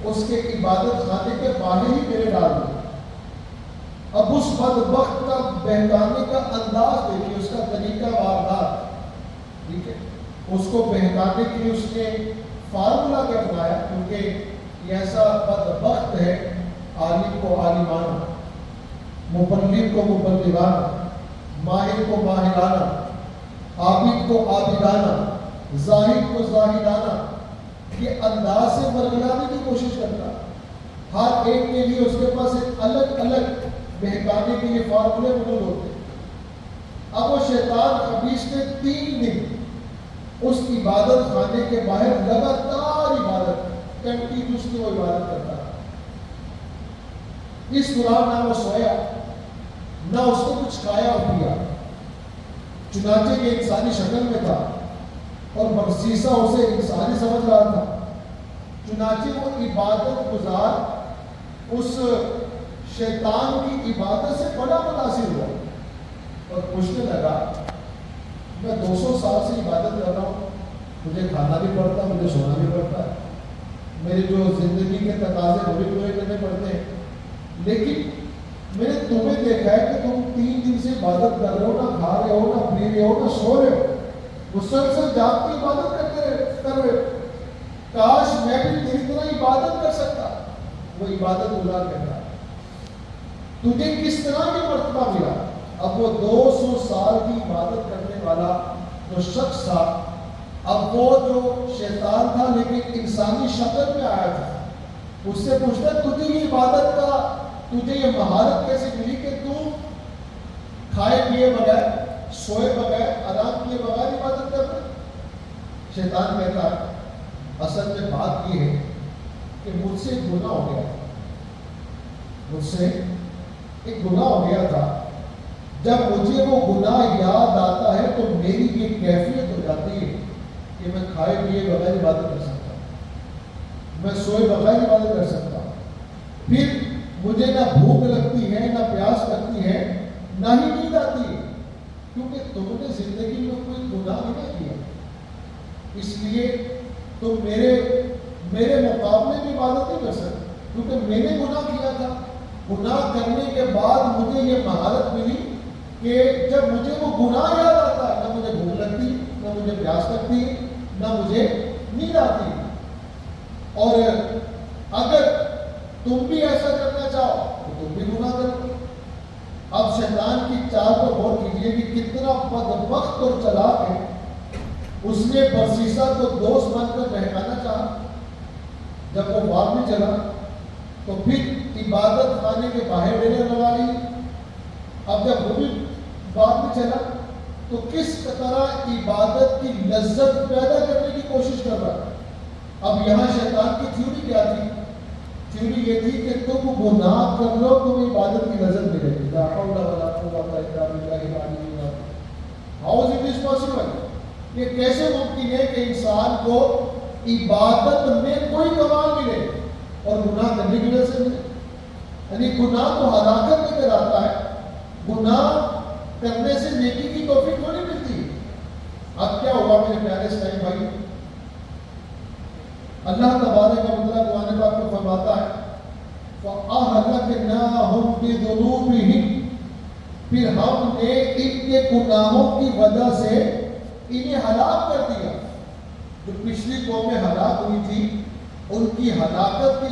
اس کے عبادت خانے کے باہر ہی میرے ڈال دیا۔ اب اس بدبخت کا بہکانے کا انداز دیکھیے، اس کا طریقہ واردات، ٹھیک ہے، اس کو بہکانے کے لیے اس نے فارمولا کیا بنایا، کیونکہ یہ ایسا بدبخت ہے، عالم کو عالمانہ، مبلغ کو مبلغانہ، ماہر کو ماہرانہ، عابد کو عابدانہ، زاہد کو زاہدانہ، یہ انداز سے ورگلانے کی کوشش کرتا ہے۔ ہر ایک کے لیے اس کے پاس ایک الگ الگ بہکانے کے لیے فارمولے موجود ہوتے ہیں۔ اب وہ شیطان خبیث نے 3 دن اس عبادت خانے کے باہر لگاتار عبادت کنٹینیوسلی وہ عبادت کرتا ہے۔ اس دوران نہ وہ سویا، نہ اس کو کچھ کھایا اور پیا، چنانچہ یہ انسانی شکل میں تھا اور برسیسا اسے انسانی سمجھ رہا تھا۔ چنانچہ وہ عبادت گزار اس شیطان کی عبادت سے بڑا متاثر ہوا اور پوچھنے لگا، میں 200 سال سے عبادت کر رہا ہوں، مجھے کھانا بھی پڑتا ہے، مجھے سونا بھی پڑتا ہے، میری جو زندگی کے تقاضے وہ بھی پورے کرنے پڑتے ہیں، لیکن میں نے تمہیں دیکھا ہے کہ تم 3 دن سے عبادت کر رہے ہو، نہ کھا رہے ہو، نہ پی رہے ہو، نہ سو رہے ہو، مسلسل جاگ کی عبادت کر رہے ہو۔ کاش میں بھی تیری طرح عبادت کر سکتا۔ وہ عبادت گزار کہتا ہے، تجھے کس طرح یہ مرتبہ ملا؟ اب وہ 200 سال کی عبادت کرنے والا جو شخص تھا، اب وہ جو شیطان تھا لیکن انسانی شکل میں آیا تھا، اس سے پوچھتا تجھے یہ عبادت کا، تجھے یہ مہارت کیسے ملی کہ تو کھائے پیے بغیر، سوئے بغیر، آرام کیے بغیر عبادت کر رہے؟ شیطان کہتا ہے اصل میں بات یہ ہے کہ مجھ سے ایک گناہ ہو گیا تھا، مجھ سے ایک گناہ ہو گیا تھا، جب مجھے وہ گناہ یاد آتا ہے تو میری یہ کیفیت ہو جاتی ہے کہ میں کھائے پیے بغیر عبادت کر سکتا ہوں، میں سوئے بغیر عبادت کر سکتا ہوں، پھر مجھے نہ بھوک لگتی ہے، نہ پیاس لگتی ہے، نہ ہی نیند آتی ہے، کیونکہ تم نے زندگی میں کوئی گناہ نہیں کیا، اس لیے تم میرے مقابلے میں عبادت نہیں کر سکتے، کیونکہ میں نے گناہ کیا تھا۔ گناہ کرنے کے بعد مجھے یہ مہارت ملی کہ جب مجھے وہ گناہ یاد آتا ہے، نہ مجھے بھوک لگتی، نہ مجھے پیاس لگتی، نہ مجھے نیند آتی۔ اور اگر تم بھی ایسا کرنا چاہو تو تم بھی گناہ کرو۔ اب شیطان کی چال پر غور کیجیے کہ کتنا بدبخت اور چلاک ہے۔ اس نے برسیسا کو دوست بن کر بہکانا چاہا، جب وہ بعد میں چلا تو پھر عبادت خانے کے باہر ڈیرے لگا لی۔ اب جب وہ بھی بعد میں چلا تو کس طرح عبادت کی لذت پیدا کرنے کی کوشش کر رہا ہے۔ اب یہاں شیطان کی تھیوری کیا تھی؟ تھیوری یہ تھی کہ تم گناہ کر لو، تم عبادت کی لذت ملے گی۔ لا حول ولا قوت الا باللہ العلی العظیم۔ How is it is possible? یہ کیسے ممکن ہے کہ انسان کو عبادت میں کوئی کمال ملے اور گناہ کرنے کی وجہ سے ملے؟ یعنی گناہ تو ہلاکت لے کر آتا ہے، گناہ کرنے سے نیکی کی توفیق تھوڑی ملتی۔ اب کیا ہوا میرے پیارے اسلامی بھائی؟ اللہ تبارک و تعالیٰ قرآن پاک میں فرماتا ہے فَأَهْلَكْنَاهُمْ بِذُنُوبِهِمْ، پھر ہم نے ان کے گناہوں کی وجہ سے انہیں ہلاک کر دیا۔ جو پچھلی قومیں ہلاک ہوئی تھی، ان کی ہلاکت کی